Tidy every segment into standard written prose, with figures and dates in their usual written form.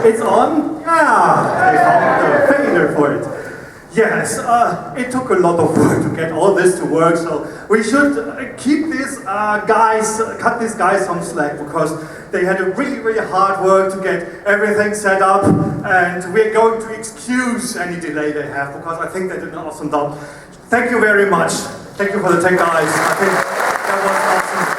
It's on? Yeah, they found the fader for it. Yes, it took a lot of work to get all this to work, so we should keep these guys, cut these guys some slack, because they had a really hard work to get everything set up, and we're going to excuse any delay they have, because I think they did an awesome job. Thank you very much. Thank you for the tech guys. I think that was awesome.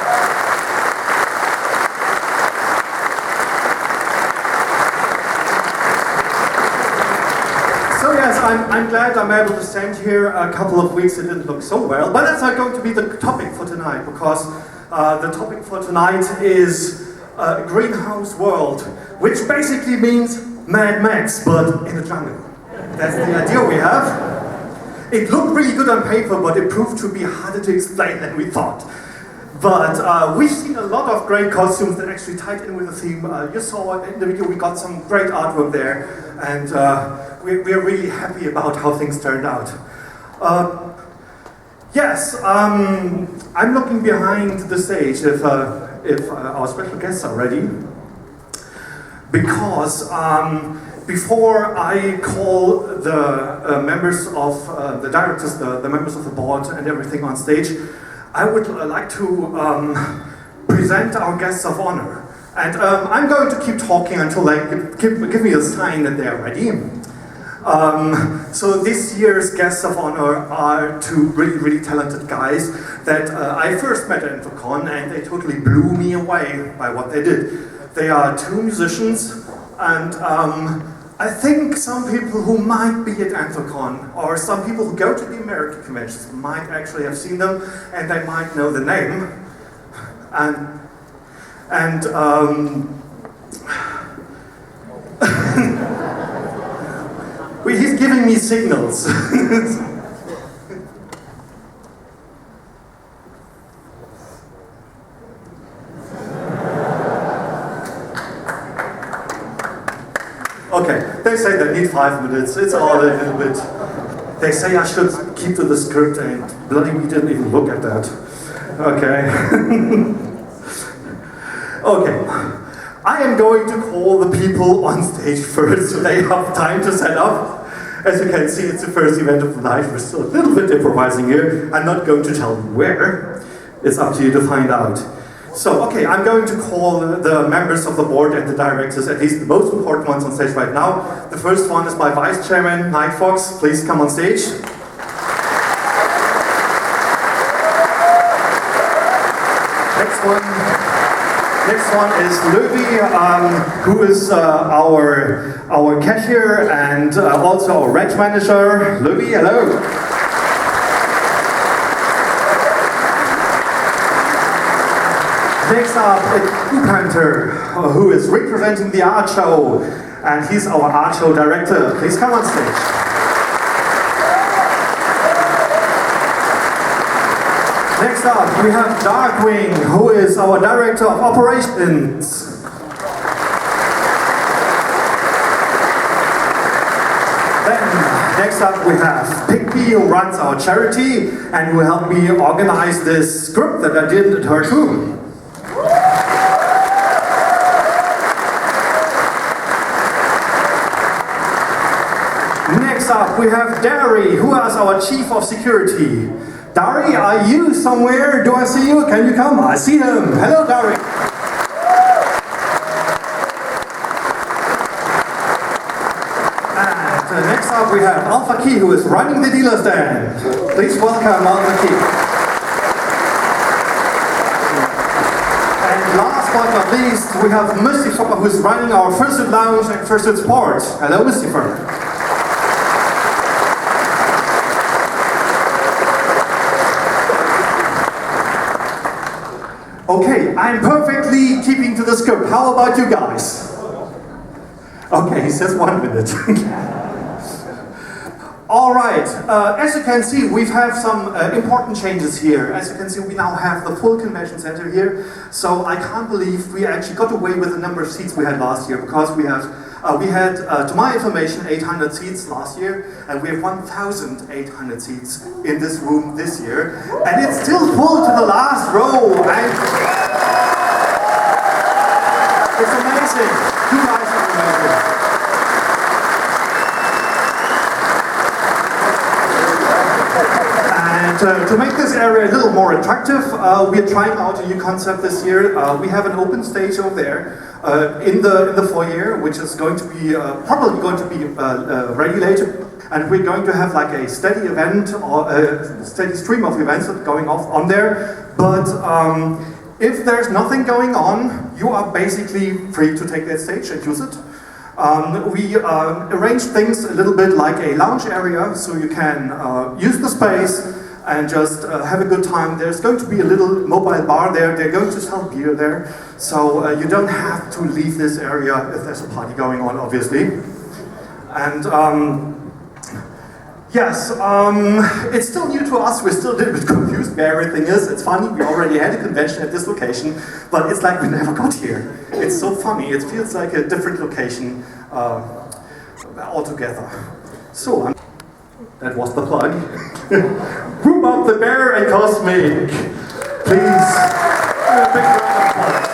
I'm glad I'm able to stand here. A couple of weeks it didn't look so well, but that's not going to be the topic for tonight, because the topic for tonight is greenhouse world, which basically means Mad Max, but in the jungle. That's the idea we have. It looked really good on paper, but it proved to be harder to explain than we thought. But we've seen a lot of great costumes that actually tied in with the theme. You saw in the video we got some great artwork there, and we're really happy about how things turned out. Yes, I'm looking behind the stage if our special guests are ready, because before I call the members of the directors, the members of the board and everything on stage, I would like to present our guests of honor. And I'm going to keep talking until they give me a sign that they're ready. So this year's guests of honor are two really talented guys that I first met at InfoCon, and they totally blew me away by what they did. They are two musicians, and I think some people who might be at InfoCon, or some people who go to the American conventions, might actually have seen them, and they might know the name. And he's giving me signals. Okay, they say they need 5 minutes. It's all a little bit. They say I should keep to the script, and bloody we didn't even look at that. Okay. Okay, I am going to call the people on stage first so they have time to set up. As you can see, it's the first event of the night. We're still a little bit improvising here. I'm not going to tell you where. It's up to you to find out. So, okay, I'm going to call the members of the board and the directors, at least the most important ones on stage right now. The first one is my vice chairman, Night Fox. Please come on stage. Next one is Löwy, who is our cashier and also our reg manager. Löwy, hello. Next up is Hunter, who is representing the art show, and he's our art show director. Please come on stage. Next up, we have Darkwing, who is our Director of Operations. Then, next up we have Piggy, who runs our charity, and who helped me organize this script that I did at her too. Next up, we have Dari, who is our Chief of Security. Dari, are you somewhere? Do I see you? Can you come? I see him. Hello, Dari. And next up we have Alpha Key, who is running the dealer stand. Please welcome Alpha Key. And last but not least, we have Mystifer, who is running our Fursuit Lounge and Fursuit Sports. Hello, Mystifer. Okay, I'm perfectly keeping to the script. How about you guys? Okay, he says 1 minute. All right, as you can see, we have some important changes here. As you can see, we now have the full convention center here. So I can't believe we actually got away with the number of seats we had last year, because we had, to my information, 800 seats last year, and we have 1,800 seats in this room this year, and it's still full to the last row. And it's amazing. You guys are amazing. To make this area a little more attractive, we are trying out a new concept this year. We have an open stage over there in the foyer, which is going to be probably going to be regulated, and we're going to have like a steady event or a steady stream of events that are going off on there. But if there's nothing going on, you are basically free to take that stage and use it. We arranged things a little bit like a lounge area, so you can use the space and just have a good time. There's going to be a little mobile bar there. They're going to sell beer there, so you don't have to leave this area if there's a party going on, obviously. And yes, it's still new to us. We're still a little bit confused where everything is. It's funny, we already had a convention at this location, but it's like we never got here. It's so funny. It feels like a different location altogether. So, that was the plug. Whoop up the bear and cosmic. Please, a big round of applause.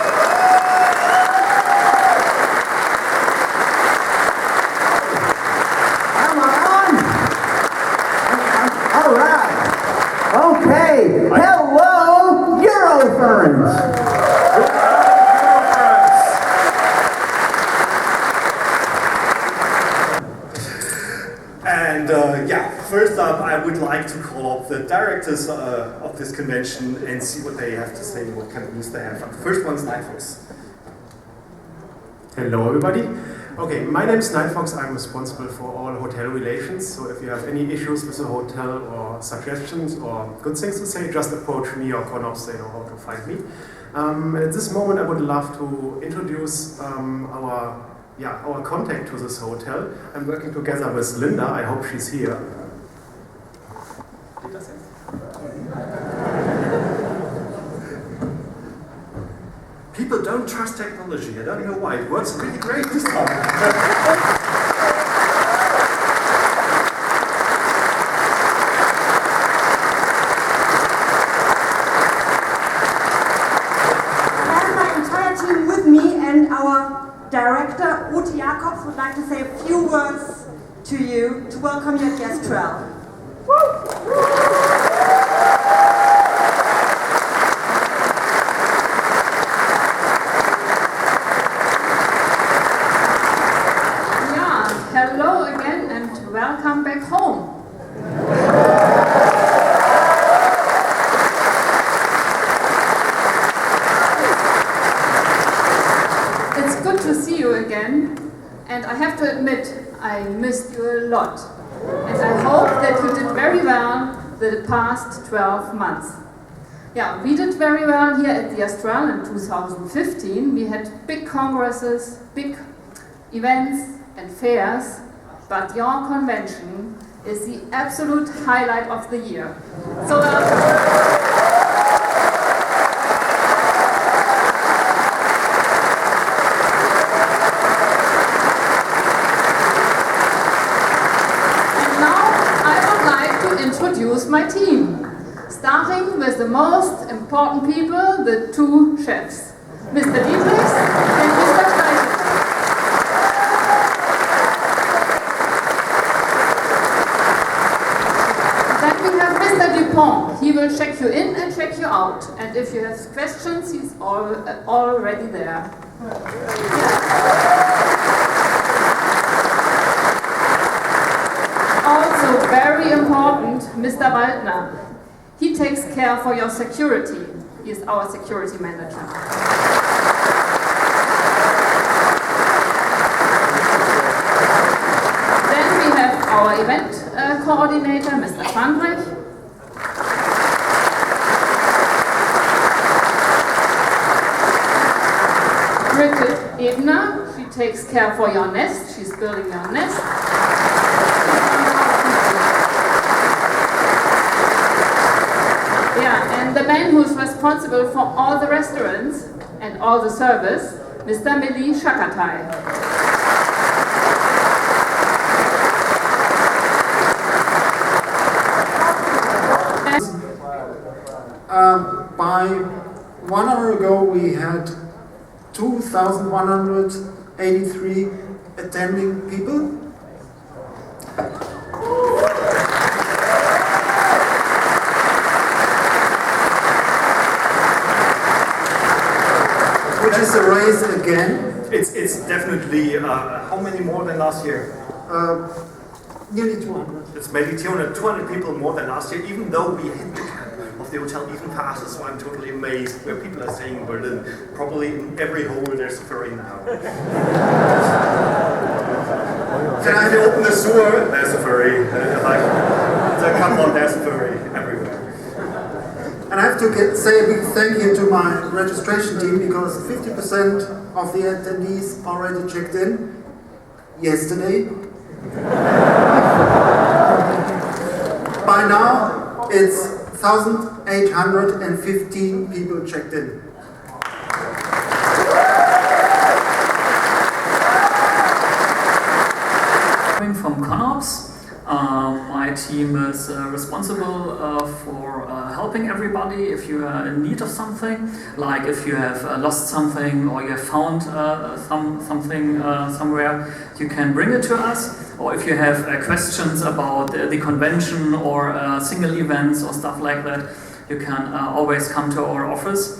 Okay, hello, Eurofurence! And yeah, first up, I would like to call up the directors of this convention and see what they have to say, what kind of news they have. The first one is Nightfox. Hello everybody. Okay, my name is Nightfox. I'm responsible for all hotel relations. So if you have any issues with the hotel or suggestions or good things to say, just approach me or Connops, they know how to find me. At this moment I would love to introduce our contact to this hotel. I'm working together with Linda. I hope she's here. People don't trust technology. I don't know why. It works pretty great this time. I have my entire team with me, and our director, Ute Jacobs, would like to say a few words to you to welcome you at Gestrel. Hello again and welcome back home. It's good to see you again, and I have to admit I missed you a lot. And I hope that you did very well the past 12 months. Yeah, we did very well here at the Astral in 2015. We had big congresses, big events and fairs, but your convention is the absolute highlight of the year. So and now I would like to introduce my team, starting with the most important people, the two chefs, Mr. Dietrichs and Mr. Streisel. He will check you in and check you out, and if you have questions, he's already there. Also very important, Mr. Waldner. He takes care for your security. He is our security manager. Then we have our event coordinator, Mr. Fandrich. Ebner, she takes care for your nest, she's building your nest. Yeah, and the man who's responsible for all the restaurants and all the service, Mr. Mili Shakatai. By 1 hour ago we had 2,183 attending people. days again. It's definitely, how many more than last year? Nearly 200. It's maybe 200 people more than last year, even though we hit the cap of the hotel even faster, so I'm totally amazed where people are staying in Berlin. Probably in every hole there's a ferry now. Can I open the sewer? There's a ferry. Come on, there's a ferry everywhere. And I have to say a big thank you to my registration team because 50% of the attendees already checked in yesterday. By now, it's 1,815 people checked in. Coming from ConOps, my team is responsible for helping everybody if you are in need of something, like if you have lost something or you have found something somewhere, you can bring it to us. Or if you have questions about the convention or single events or stuff like that, you can always come to our office.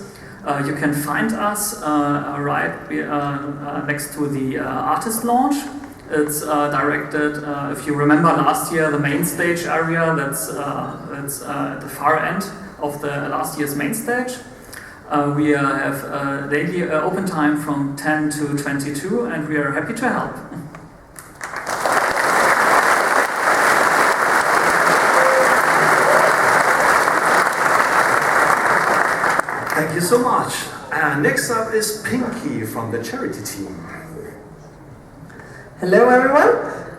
You can find us right next to the artist lounge. It's directed, if you remember last year, the main stage area, that's at the far end of the last year's main stage. We have daily open time from 10 to 22 and we are happy to help. Thank you so much. Next up is Pinky from the charity team. Hello everyone,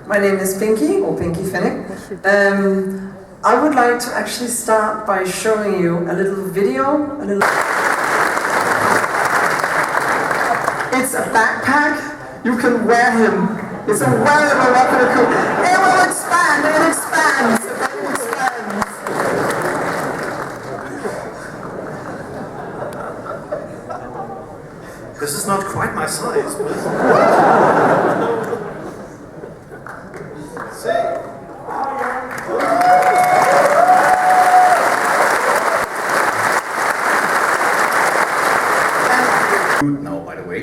my name is Pinky, or Pinky Finnick. I would like to actually start by showing you a little video. It's a backpack, you can wear him. It's a wearable replica. It will expand, it expands, it expands. This is not quite my size, but... Now, by the way.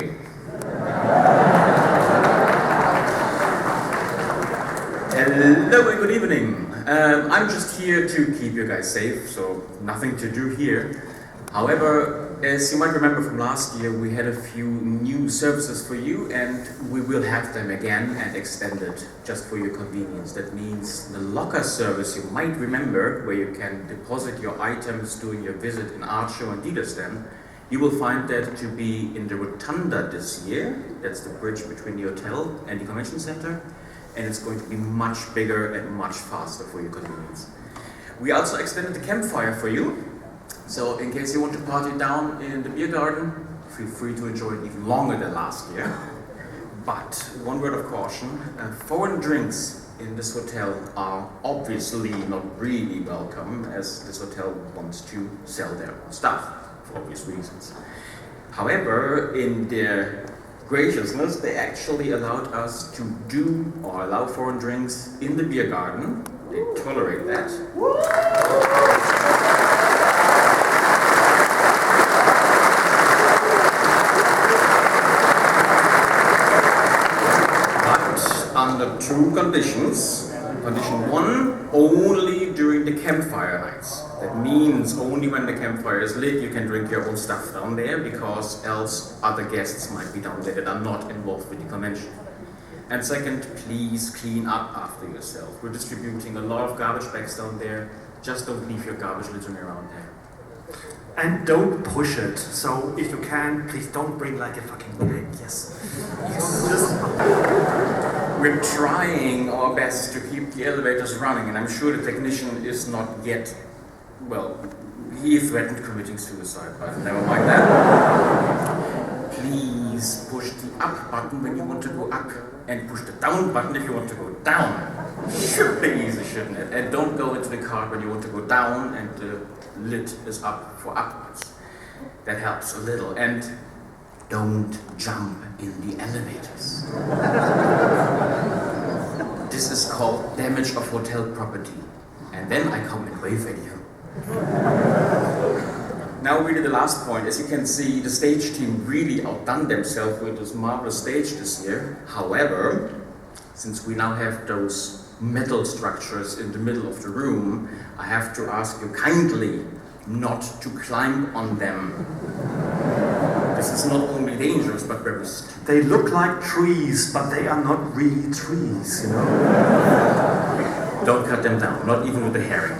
Hello and good evening. I'm just here to keep you guys safe, so nothing to do here. However, as you might remember from last year, we had a few new services for you and we will have them again and extended just for your convenience. That means the locker service you might remember, where you can deposit your items during your visit in Art Show and Dealer Stand. You will find that to be in the Rotunda this year. That's the bridge between the hotel and the convention center. And it's going to be much bigger and much faster for your convenience. We also extended the campfire for you. So in case you want to party down in the beer garden, feel free to enjoy it even longer than last year. But one word of caution, foreign drinks in this hotel are obviously not really welcome, as this hotel wants to sell their own stuff. For obvious reasons. However, in their graciousness, they actually allowed us to do or allow foreign drinks in the beer garden. They tolerate that. But under two conditions. Condition one, only during the campfire nights. That means only when the campfire is lit you can drink your own stuff down there, because else other guests might be down there that are not involved with the convention. And second, please clean up after yourself. We're distributing a lot of garbage bags down there. Just don't leave your garbage littering around there. And don't push it. So if you can, please don't bring like a fucking bag. Yes. We're trying our best to keep the elevators running, and I'm sure the technician is not yet, well, he threatened committing suicide, but never mind that. Please push the up button when you want to go up, and push the down button if you want to go down. Should be easy, shouldn't it? And don't go into the car when you want to go down and the lid is up for upwards. That helps a little. And don't jump in the elevators. This is called damage of hotel property. And then I come and wave at you. Now really the last point. As you can see, the stage team really outdone themselves with this marvelous stage this year. However, since we now have those metal structures in the middle of the room, I have to ask you kindly not to climb on them. This is not only dangerous, but very stupid. They look like trees, but they are not really trees, you know? Don't cut them down, not even with the herring.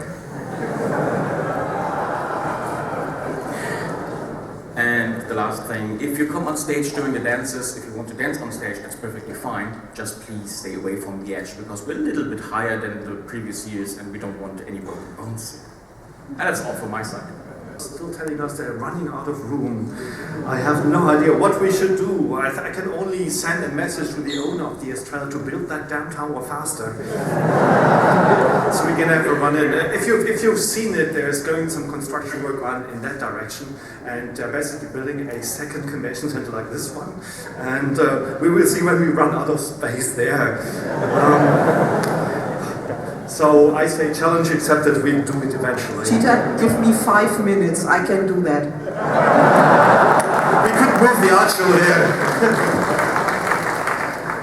And the last thing, if you come on stage during the dances, if you want to dance on stage, that's perfectly fine. Just please stay away from the edge, because we're a little bit higher than the previous years and we don't want any broken bones. And that's all from my side. Still telling us they're running out of room. I have no idea what we should do. I can only send a message to the owner of the Estrella to build that damn tower faster. So we can have a run in. If you've seen it, there's going some construction work on in that direction, and basically building a second convention center like this one. And we will see when we run out of space there. So I say challenge accepted, we do it eventually. Cheetah, give me 5 minutes, I can do that. We could move the arch over there.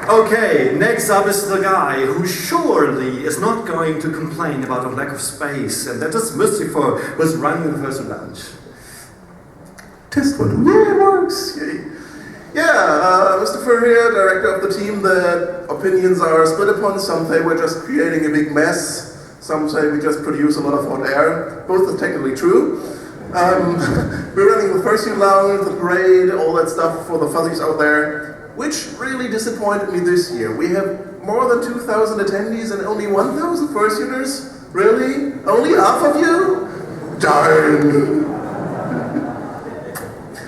Okay, next up is the guy who surely is not going to complain about a lack of space, and that is Mystifor, who's running the first lounge. Test one. Yeah, it works. Yay. Yeah, Mr. Furrier, director of the team, the opinions are split upon. Some say we're just creating a big mess. Some say we just produce a lot of hot air. Both are technically true. We're running the fursuit lounge, the parade, all that stuff for the fuzzies out there, which really disappointed me this year. We have more than 2,000 attendees and only 1,000 fursuiters? Really? Only half of you? Darn!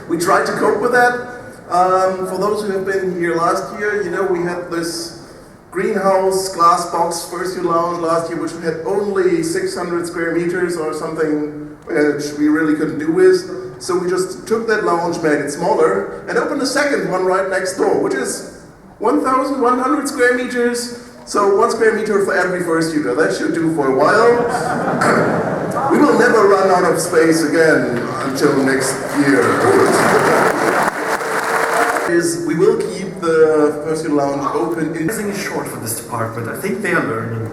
We tried to cope with that. For those who have been here last year, you know we had this greenhouse glass box fursuit lounge last year, which had only 600 square meters or something, which we really couldn't do with. So we just took that lounge, made it smaller, and opened a second one right next door, which is 1,100 square meters. So 1 square meter for every fursuiter. That should do for a while. We will never run out of space again until next year. We will keep the fursuit lounge open. Everything is short for this department. I think they are learning.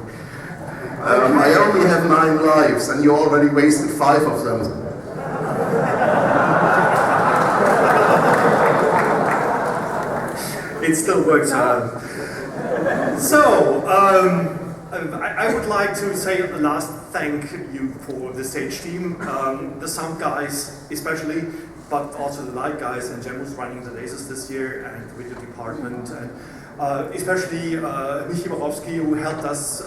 I only have 9 lives, and you already wasted 5 of them. It still works. I would like to say a last thank you for the stage team, the sound guys especially, but also the light guys, and Jem was running the lasers this year, and the video department, and especially Michi Borowski, who helped us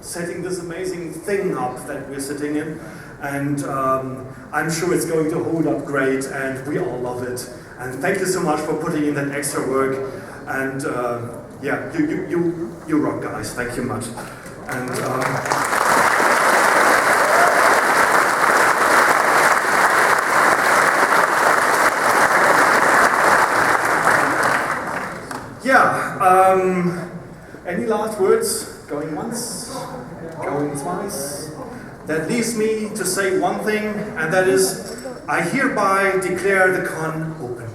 setting this amazing thing up that we're sitting in. And I'm sure it's going to hold up great, and we all love it. And thank you so much for putting in that extra work. And yeah, you rock, guys. Thank you much. And any last words? Going once, going twice. That leaves me to say one thing, and that is, I hereby declare the con open.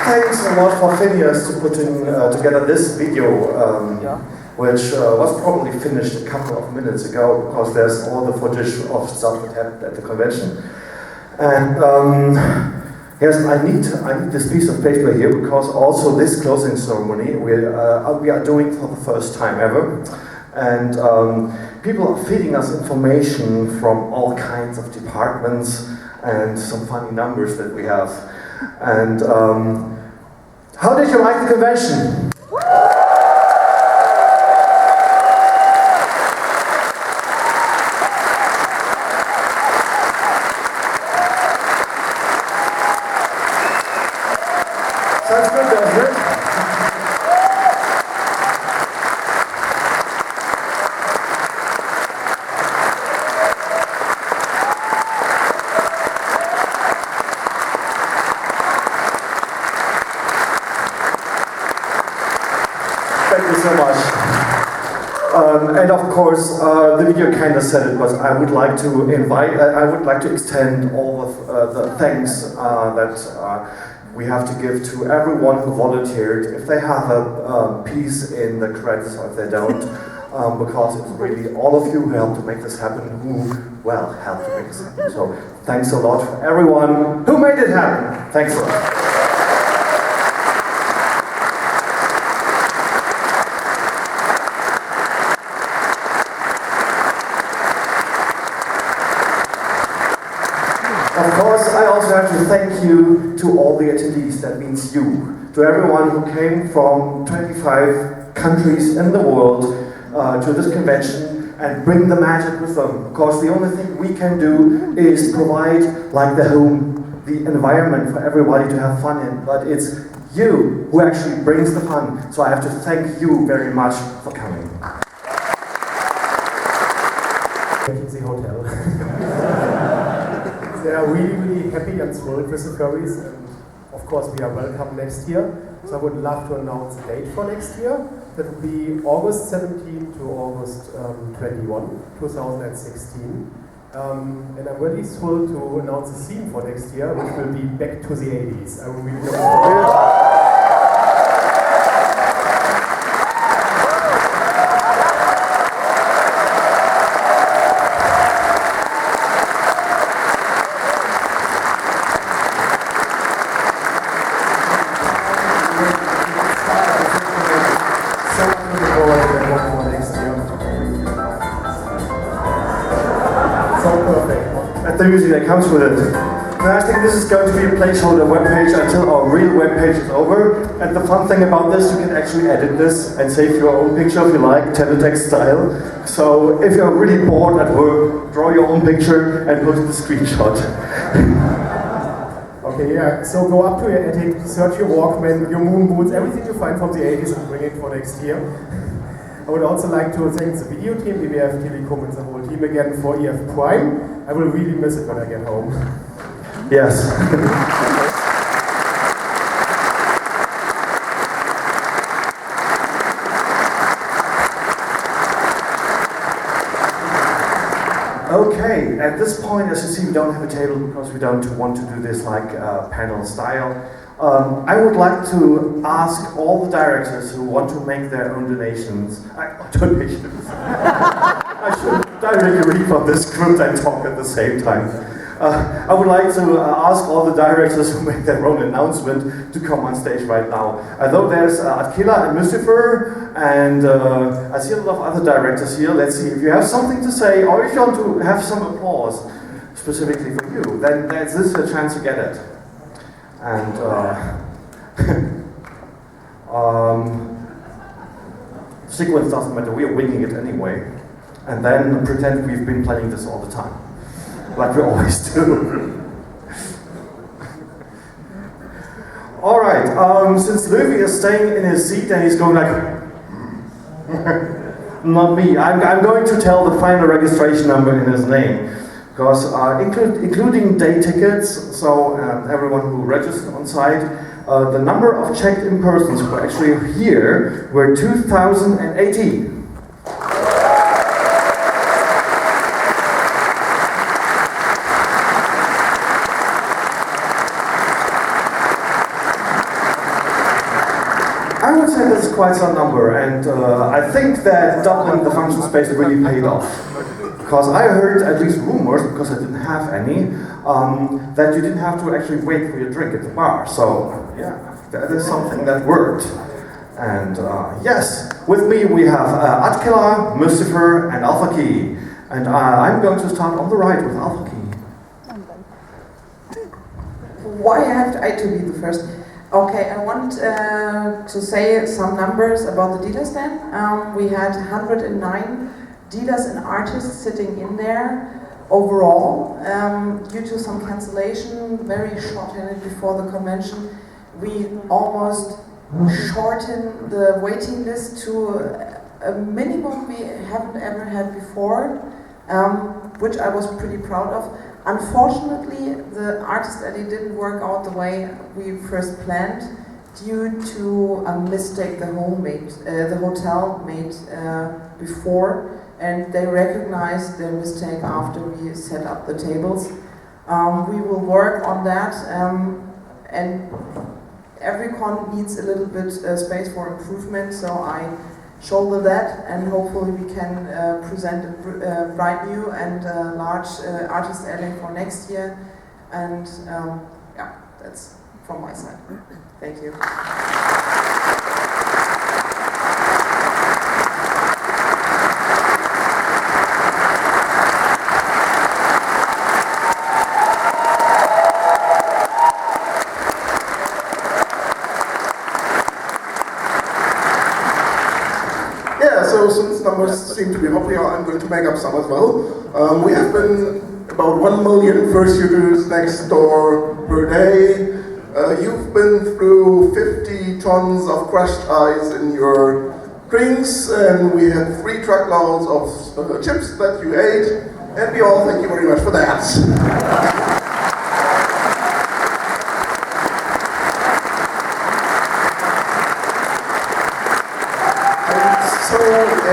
Thanks a lot for Phineas to putting together this video, which was probably finished a couple of minutes ago, because there's all the footage of stuff that happened at the convention. And yes, I need this piece of paper here, because also this closing ceremony we are doing for the first time ever. And people are feeding us information from all kinds of departments and some funny numbers that we have. And how did you like the convention? Sounds good, doesn't it? Thank you so much. And of course, the video kind of said it, but I would like to I would like to extend all of the thanks that we have to give to everyone who volunteered. If they have a piece in the credits or if they don't, because it's really all of you who helped to make this happen, who, well, helped to make this happen. So thanks a lot for everyone who made it happen. Thanks a lot. Of course, I also have to thank you to all the attendees, that means you, to everyone who came from 25 countries in the world to this convention and bring the magic with them. Because the only thing we can do is provide, like the home, the environment for everybody to have fun in, but it's you who actually brings the fun. So I have to thank you very much for coming. The hotel. They are really, really happy and thrilled with the furries, and of course we are welcome next year. So I would love to announce a date for next year. That will be August 17 to August 21, 2016. And I'm really thrilled to announce a theme for next year, which will be back to the 80s. I will really look forward to it. The music that comes with it. And I think this is going to be a placeholder webpage until our real webpage is over. And the fun thing about this, you can actually edit this and save your own picture if you like, teletext style. So if you're really bored at work, draw your own picture and post the screenshot. Okay, yeah, so go up to your attic, search your Walkman, your moon boots, everything you find from the 80s and bring it for next year. I would also like to thank the video team, EWF Telekom and the whole team again for EF Prime. I will really miss it when I get home. Yes. Okay, at this point, as you see, we don't have a table because we don't want to do this like panel style. I would like to ask all the directors who want to make their own donations. I should directly read from this script and talk at the same time. I would like to ask all the directors who make their own announcement to come on stage right now. Although there's Attila and Lucifer, and I see a lot of other directors here. Let's see if you have something to say, or if you want to have some applause specifically for you, then this is a chance to get it. And sequence doesn't matter, we are winging it anyway. And then pretend we've been playing this all the time, like we always do. Alright, since Löwy is staying in his seat and he's going like, not me, I'm going to tell the final registration number in his name. Because including day tickets, so everyone who registered on site, the number of checked-in persons who were actually here were 2,080. I would say that's quite some number, and I think that doubling the function space really paid off. Because I heard, at least rumors, because I didn't have any, that you didn't have to actually wait for your drink at the bar. So, yeah, that is something that worked. And yes, with me we have Attila, Lucifer, and Alpha Key. And I'm going to start on the right with Alpha Key. Why have I to be the first? Okay, I want to say some numbers about the dealer stand. We had 109 dealers and artists sitting in there overall. Due to some cancellation, very short-handed before the convention, we almost shorten the waiting list to a minimum we haven't ever had before, which I was pretty proud of. Unfortunately, the Artist Alley didn't work out the way we first planned due to a mistake the hotel made before, and they recognized their mistake after we set up the tables. We will work on that, and every con needs a little bit space for improvement, so I shoulder that, and hopefully we can present a bright new and large Artist Alley for next year. And yeah, that's from my side. Thank you. So since numbers seem to be hopefully, I'm going to make up some as well. We have been about 1 million first users next door per day. You've been through 50 tons of crushed ice in your drinks, and we had 3 truckloads of chips that you ate, and we all thank you very much for that.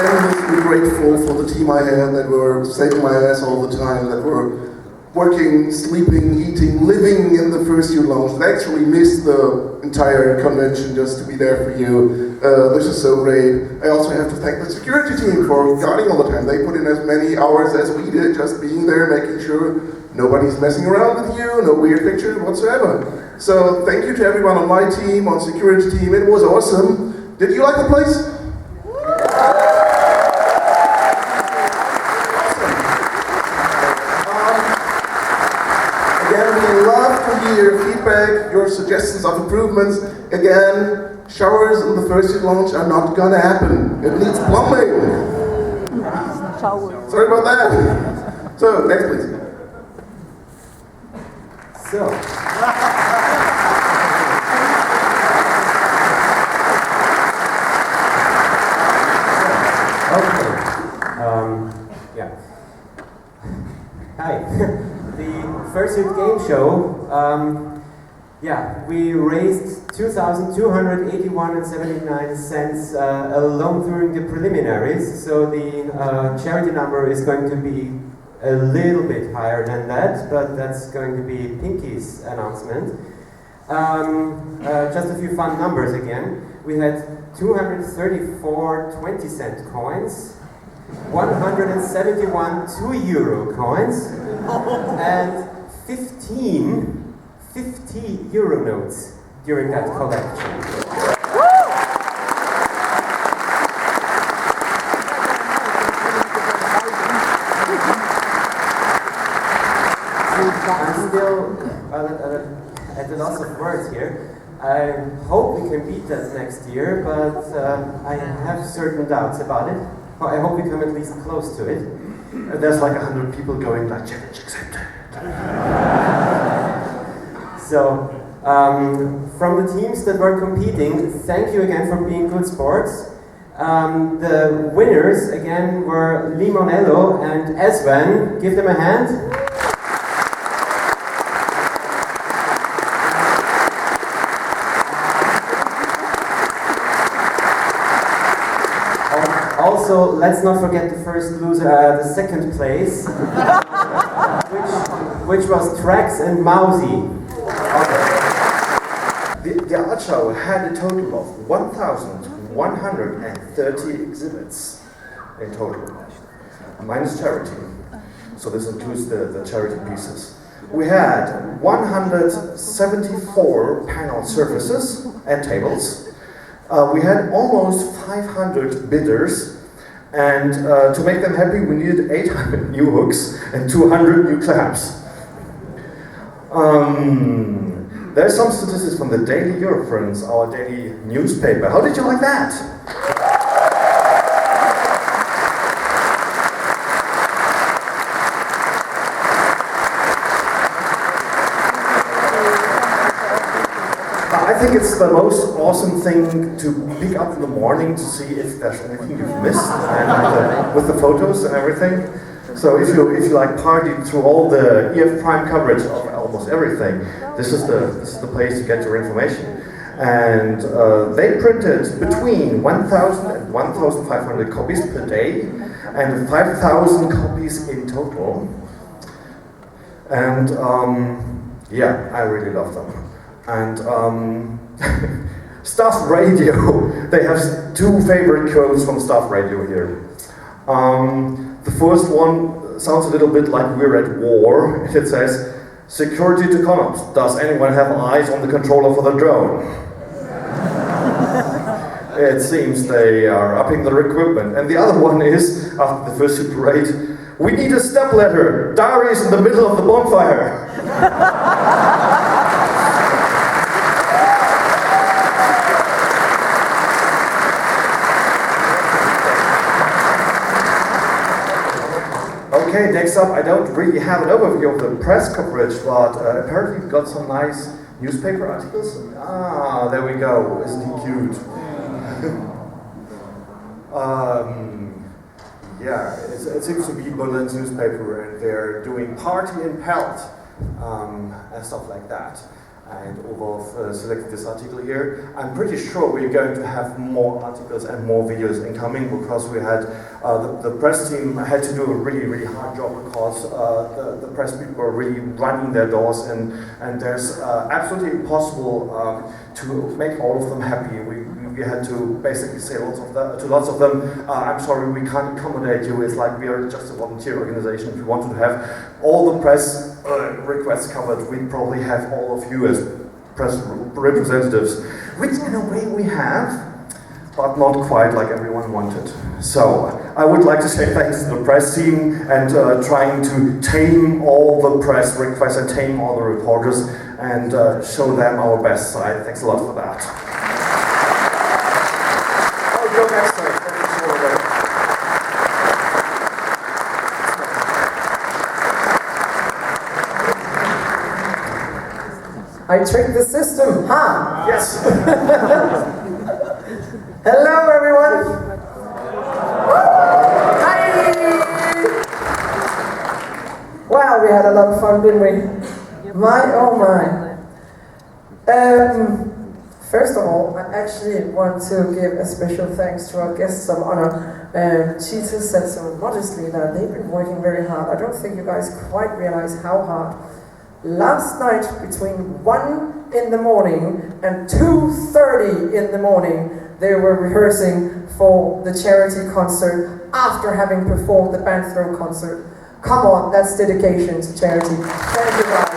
I'm grateful for the team I had that were saving my ass all the time, that were working, sleeping, eating, living in the First Year Lounge. They actually missed the entire convention just to be there for you. This is so great. I also have to thank the security team for guarding all the time. They put in as many hours as we did, just being there, making sure nobody's messing around with you, no weird pictures whatsoever. So thank you to everyone on my team, on security team. It was awesome. Did you like the place? Your feedback, your suggestions of improvements. Again, showers in the First Year Lounge are not gonna happen. It needs plumbing. Sorry about that. So, next please. So. Okay. Yeah. Hi. The First Year Game Show, yeah, we raised 2,281.79 cents alone during the preliminaries, so the charity number is going to be a little bit higher than that, but that's going to be Pinky's announcement. Just a few fun numbers again. We had 234 20-cent coins, 171 €2 coins, and 15 50 € notes during that collection. I'm still at the loss of words here. I hope we can beat that next year, but I have certain doubts about it. I hope we come at least close to it. There's like 100 people going like, challenge accepted. So, from the teams that were competing, thank you again for being good sports. The winners again were Limonello and Esven. Give them a hand. Also, let's not forget the first loser, the second place, which was Trax and Mousy. The art show had a total of 1,130 exhibits in total, minus charity. So this includes the charity pieces. We had 174 panel surfaces and tables. We had almost 500 bidders, and to make them happy we needed 800 new hooks and 200 new clamps. There's some statistics from the daily Eurofurence, our daily newspaper. How did you like that? I think it's the most awesome thing to pick up in the morning to see if there's anything you've missed, and with the photos and everything. So if you like partied through all the EF Prime coverage of almost everything, this is the place to get your information. And they printed between 1,000 and 1,500 copies per day, and 5,000 copies in total. And yeah, I really love them. And Staff Radio, they have two favorite quotes from Staff Radio here. The first one sounds a little bit like we're at war. It says, "Security to Conops. Does anyone have eyes on the controller for the drone?" It seems they are upping their equipment. And the other one is, after the first Super 8, "We need a stepladder. Diary is in the middle of the bonfire." Okay, next up, I don't really have an overview of the press coverage, but apparently we got some nice newspaper articles. Ah, there we go. Isn't he cute? Yeah, it seems to be Berlin's newspaper, and they're doing party in Pelt and stuff like that. And Olaf selected this article here. I'm pretty sure we're going to have more articles and more videos incoming, because we had the press team had to do a really hard job, because the press people were really running their doors, and there's absolutely impossible to make all of them happy. We had to basically say to lots of them, "I'm sorry, we can't accommodate you. It's like we are just a volunteer organization. If you wanted to have all the press requests covered, we'd probably have all of you as press representatives," which in a way we have, but not quite like everyone wanted. So I would like to say thanks to the press team and trying to tame all the press requests and tame all the reporters and show them our best side. Thanks a lot for that. Go next time. I tricked the system, huh? Yes. Hello, everyone. Hi. Wow, we had a lot of fun, didn't we? My, oh my. First of all, I actually want to give a special thanks to our guests of honor. Cheetah said so modestly that they've been working very hard. I don't think you guys quite realize how hard. Last night, between 1 in the morning and 2:30 in the morning, they were rehearsing for the charity concert after having performed the band throw concert. Come on, that's dedication to charity. Thank you guys.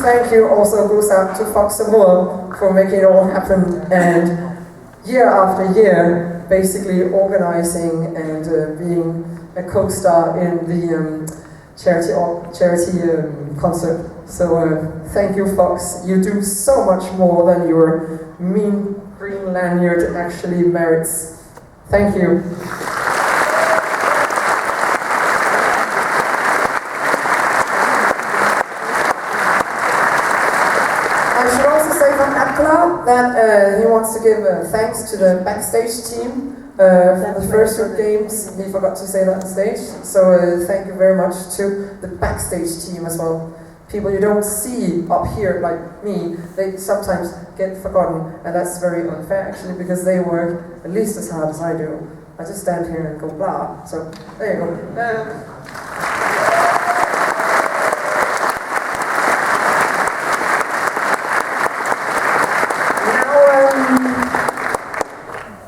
Thank you also goes out to Fox and Moore for making it all happen, and year after year basically organizing and being a co-star in the charity concert. So thank you, Fox. You do so much more than your mean green lanyard actually merits. Thank you. That he wants to give thanks to the backstage team for the first two games. He forgot to say that on stage. So thank you very much to the backstage team as well. People you don't see up here like me, they sometimes get forgotten, and that's very unfair actually, because they work at least as hard as I do. I just stand here and go blah. So there you go.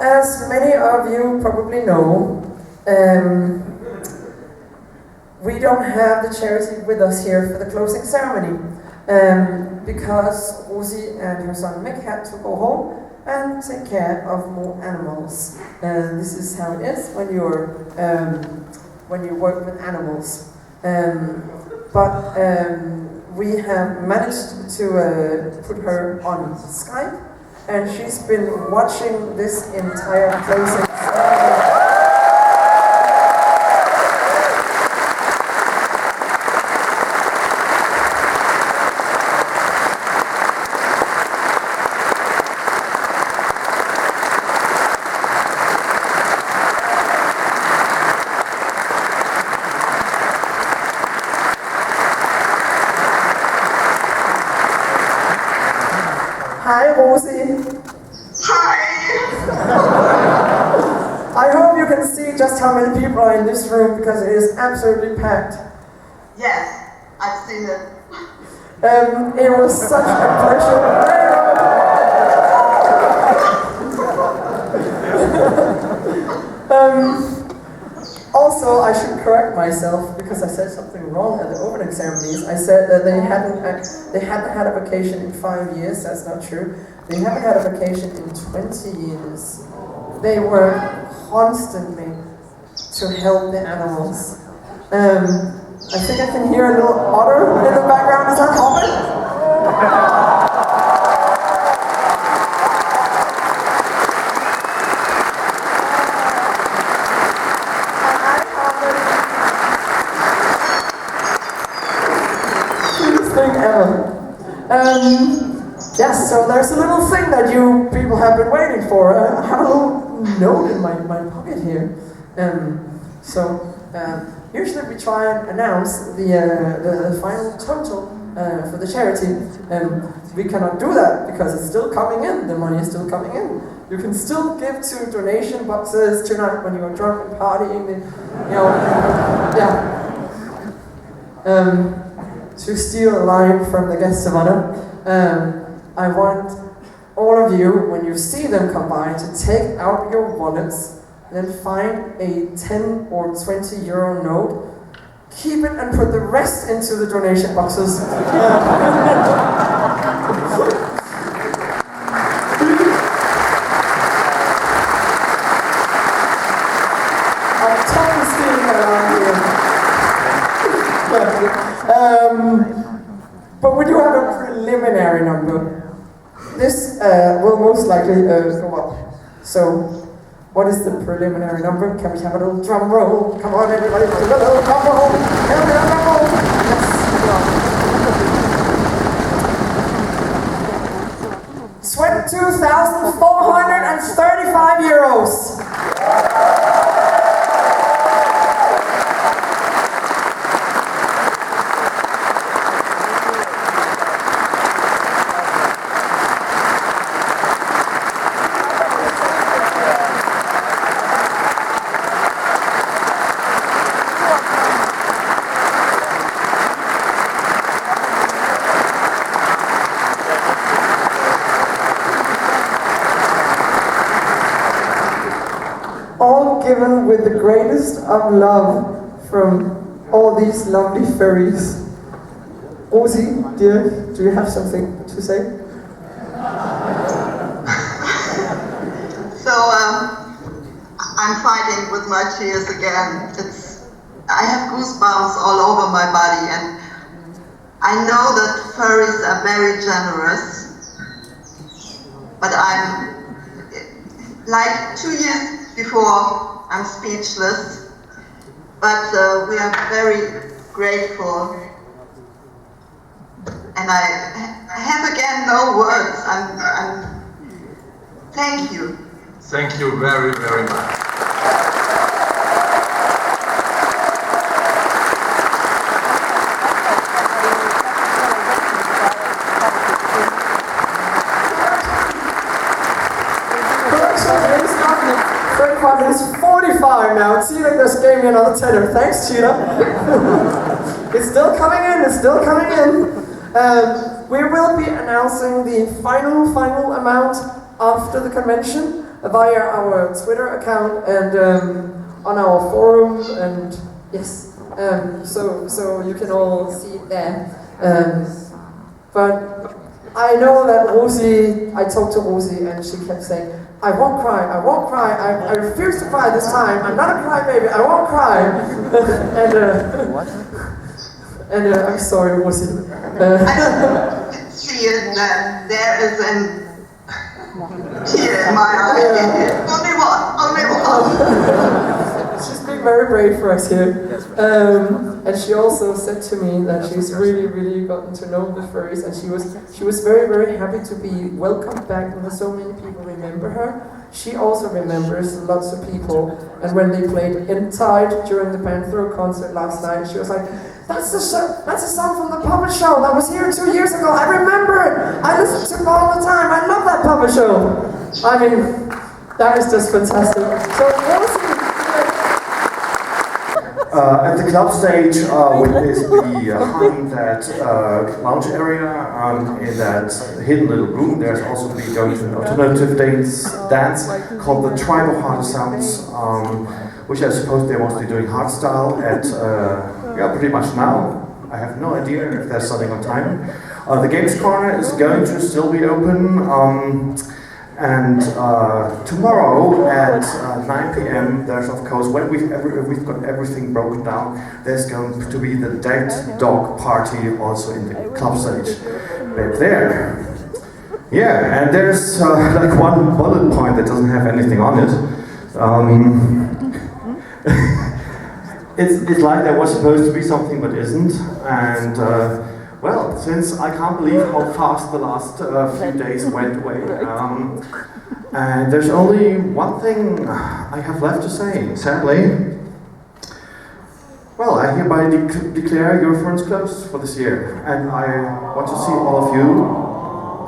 As many of you probably know, we don't have the charity with us here for the closing ceremony because Rosie and her son Mick had to go home and take care of more animals. This is how it is when you work with animals. But we have managed to put her on Skype, and she's been watching this entire closing ceremony. how many people are in this room because it is absolutely packed. Yes, I've seen it. It was such a pleasure. Also, I should correct myself because I said something wrong at the opening ceremonies. I said that they hadn't had a vacation in 5 years. That's not true. They haven't had a vacation in 20 years. They work constantly to help the animals. I think I can hear a little otter in the background. Is that Hobbit? Yes, so there's a little thing that you people have been waiting for. I have a little note in my pocket here. Usually we try and announce the final total for the charity. We cannot do that because it's still coming in. The money is still coming in. You can still give to donation boxes tonight when you are drunk and partying. To steal a line from the guests of honor. I want all of you, when you see them come by, to take out your wallets and then find a 10 or 20 euro note, keep it and put the rest into the donation boxes. I'm totally stealing around here. But we do have a preliminary number. This will most likely go up. So, what is the preliminary number? Can we have a little drum roll? Come on, everybody, do a little drum roll. Can we have a drum roll? Yes. 22,435 euros. Given with the greatest of love from all these lovely furries. Rosie, dear, do you have something to say? So, I'm fighting with my tears again. I have goosebumps all over my body, and I know that furries are very generous, but I'm like 2 years before, I'm speechless, but we are very grateful, and I have again no words. Thank you. Thank you very, very much. It's 45 now. Cheetah just gave me another tenner. Thanks, Cheetah. It's still coming in. It's still coming in. We will be announcing the final amount after the convention via our Twitter account and on our forum. And yes, so you can all see it there. But I know that Rosie. I talked to Rosie and she kept saying, I won't cry, I refuse to cry this time, I'm not a crybaby, I won't cry. and I'm sorry, Rosie. I don't see it, there is a tear in my eye. Only one. She's been very brave for us here. And she also said to me that she's really gotten to know the furries, and she was very happy to be welcomed back, and so many people remember her. She also remembers lots of people, and when they played Inside during the Panthro concert last night, she was like, that's a song from the puppet show that was here 2 years ago, I remember it, I listen to it all the time, I love that puppet show. I mean, that is just fantastic. So Rosie, At the club stage, which is the behind that lounge area, in that hidden little room, there's also going to an alternative dance called the Tribal Hard Sounds, which I suppose they're mostly doing hardstyle at, yeah, pretty much now. I have no idea if they're starting on time. The Games Corner is going to still be open, and tomorrow at 9 p.m. there's of course, when we've got everything broken down, there's going to be the Dead Dog Party also in the club stage back there. Yeah, and there's like one bullet point that doesn't have anything on it. It's like there was supposed to be something but isn't, and well, since I can't believe how fast the last few days went away, and there's only one thing I have left to say, sadly. Well, I hereby declare Eurofurence closed for this year, and I want to see all of you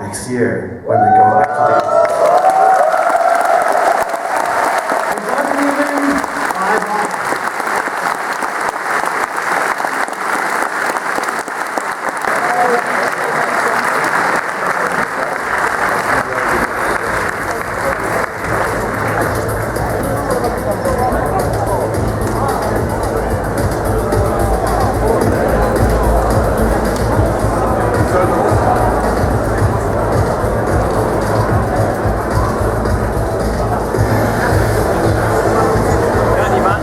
next year when we go